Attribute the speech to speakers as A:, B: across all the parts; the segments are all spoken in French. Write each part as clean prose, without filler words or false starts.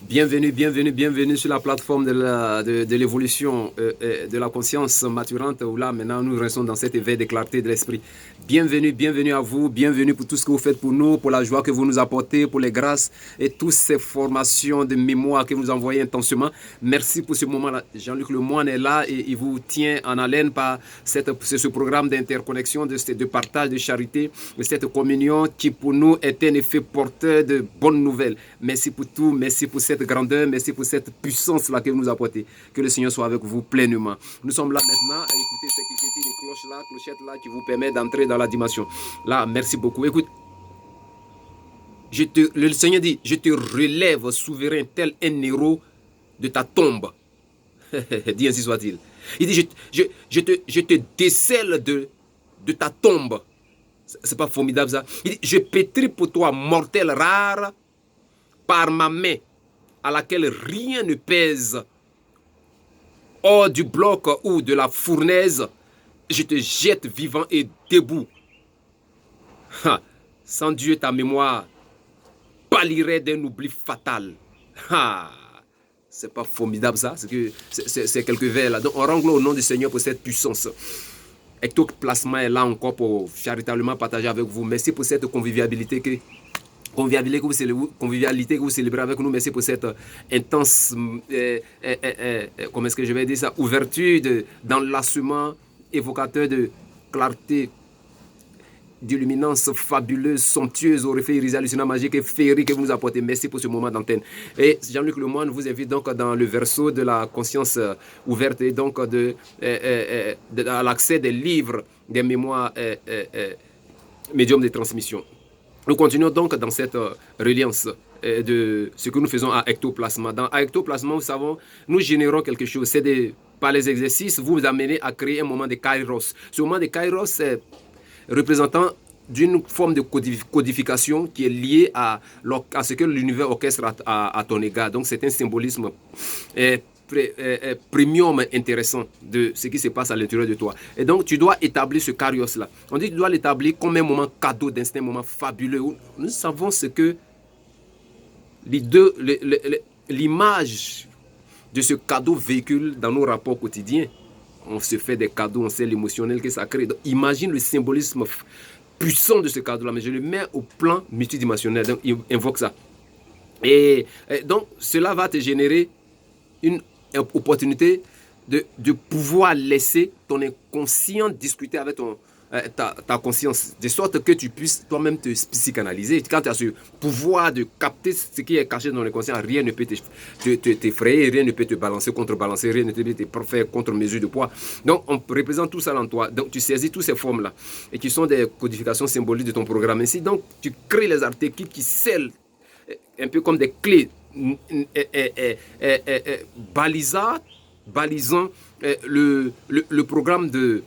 A: Bienvenue sur la plateforme de l'évolution de la conscience maturante où là maintenant nous restons dans cet éveil de clarté de l'esprit. Bienvenue à vous, bienvenue pour tout ce que vous faites pour nous, pour la joie que vous nous apportez, pour les grâces et toutes ces formations de mémoire que vous envoyez intensément. Merci pour ce moment-là. Jean-Luc Lemoine est là et il vous tient en haleine par ce programme d'interconnexion, de partage, de charité, de cette communion qui pour nous est un effet porteur de bonnes nouvelles. Merci pour tout, merci pour cette grandeur, merci pour cette puissance-là que vous nous apportez. Que le Seigneur soit avec vous pleinement. Nous sommes là maintenant à écouter ces cliquetis, les cloches-là, clochettes-là qui vous permettent d'entrer dans la dimension. Là, merci beaucoup. Écoute, le Seigneur dit, je te relève souverain tel un héros de ta tombe. Dis ainsi soit-il. Il dit, je te décèle de ta tombe. C'est pas formidable ça? Il dit, je pétris pour toi, mortel rare, par ma main, à laquelle rien ne pèse, hors du bloc ou de la fournaise, je te jette vivant et debout. Sans Dieu, ta mémoire pâlirait d'un oubli fatal. C'est pas formidable ça? C'est quelques vers là. Donc on rend gloire au nom du Seigneur pour cette puissance. Ectoplasma est là encore pour charitablement partager avec vous. Merci pour cette convivialité que vous célébrez avec nous. Merci pour cette intense, comment est-ce que je vais dire ça, ouverture d'enlacement évocateur de clarté, d'illuminance fabuleuse, somptueuse, au effet hallucinant, magique et féerique que vous nous apportez. Merci pour ce moment d'antenne. Et Jean-Luc Lemoine vous invite donc dans le verso de la conscience ouverte et donc à l'accès des livres, des mémoires médiums de transmission. Nous continuons donc dans cette reliance de ce que nous faisons à Ectoplasma. Dans Ectoplasma, nous savons, nous générons quelque chose. C'est par les exercices, vous amenez à créer un moment de kairos. Ce moment de kairos, c'est représentant d'une forme de codification qui est liée à ce que l'univers orchestre à ton égard. Donc c'est un symbolisme premium intéressant de ce qui se passe à l'intérieur de toi. Et donc, tu dois établir ce kairos-là. On dit que tu dois l'établir comme un moment cadeau d'instinct, un moment fabuleux où nous savons ce que l'image de ce cadeau véhicule dans nos rapports quotidiens. On se fait des cadeaux, on sait l'émotionnel que ça crée. Donc, imagine le symbolisme puissant de ce cadeau-là, mais je le mets au plan multidimensionnel. Donc, il invoque ça. Et donc, cela va te générer une opportunité de pouvoir laisser ton inconscient discuter avec ta conscience, de sorte que tu puisses toi-même te psychanalyser. Quand tu as ce pouvoir de capter ce qui est caché dans l'inconscient, rien ne peut t'effrayer, rien ne peut te balancer, contrebalancer, rien ne peut te faire contre-mesure de poids. Donc, on représente tout ça en toi. Donc, tu saisis toutes ces formes-là et qui sont des codifications symboliques de ton programme. Ainsi, donc, tu crées les archétypes qui scellent un peu comme des clés balisant le programme de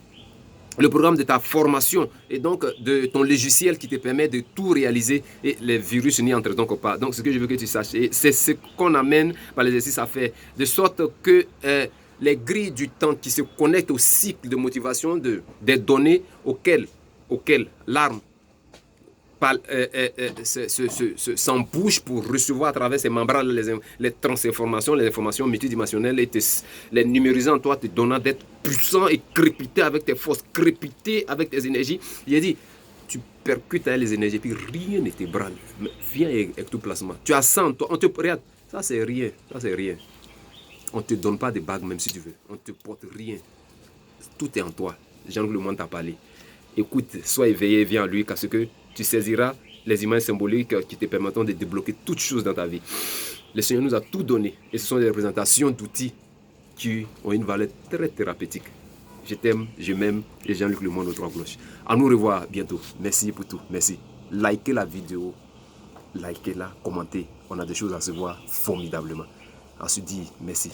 A: ta formation et donc de ton logiciel qui te permet de tout réaliser et les virus n'y entrent donc pas. Donc ce que je veux que tu saches, c'est ce qu'on amène par l'exercice à faire, de sorte que les grilles du temps qui se connectent au cycle de motivation des données auxquelles l'arme s'embouche pour recevoir à travers ces membranes les transinformations, les informations multidimensionnelles et les numériser en toi, te donnant d'être puissant et crépiter avec tes forces, crépiter avec tes énergies. Il a dit, tu percutes avec les énergies, puis rien ne t'ébranle. Viens avec tout placement. Tu as ça en toi, on te regarde. Ça c'est rien, On ne te donne pas de bague même si tu veux. On ne te porte rien. Tout est en toi. Jean-Luc Lemoine t'a parlé. Écoute, sois éveillé, viens à lui, parce que tu saisiras les images symboliques qui te permettront de débloquer toutes choses dans ta vie. Le Seigneur nous a tout donné. Et ce sont des représentations d'outils qui ont une valeur très thérapeutique. Je t'aime, je m'aime. Et Jean-Luc Lemoine aux trois cloches. À nous revoir bientôt. Merci pour tout. Merci. Likez la vidéo. Likez-la, commentez. On a des choses à se voir formidablement. On se dit merci.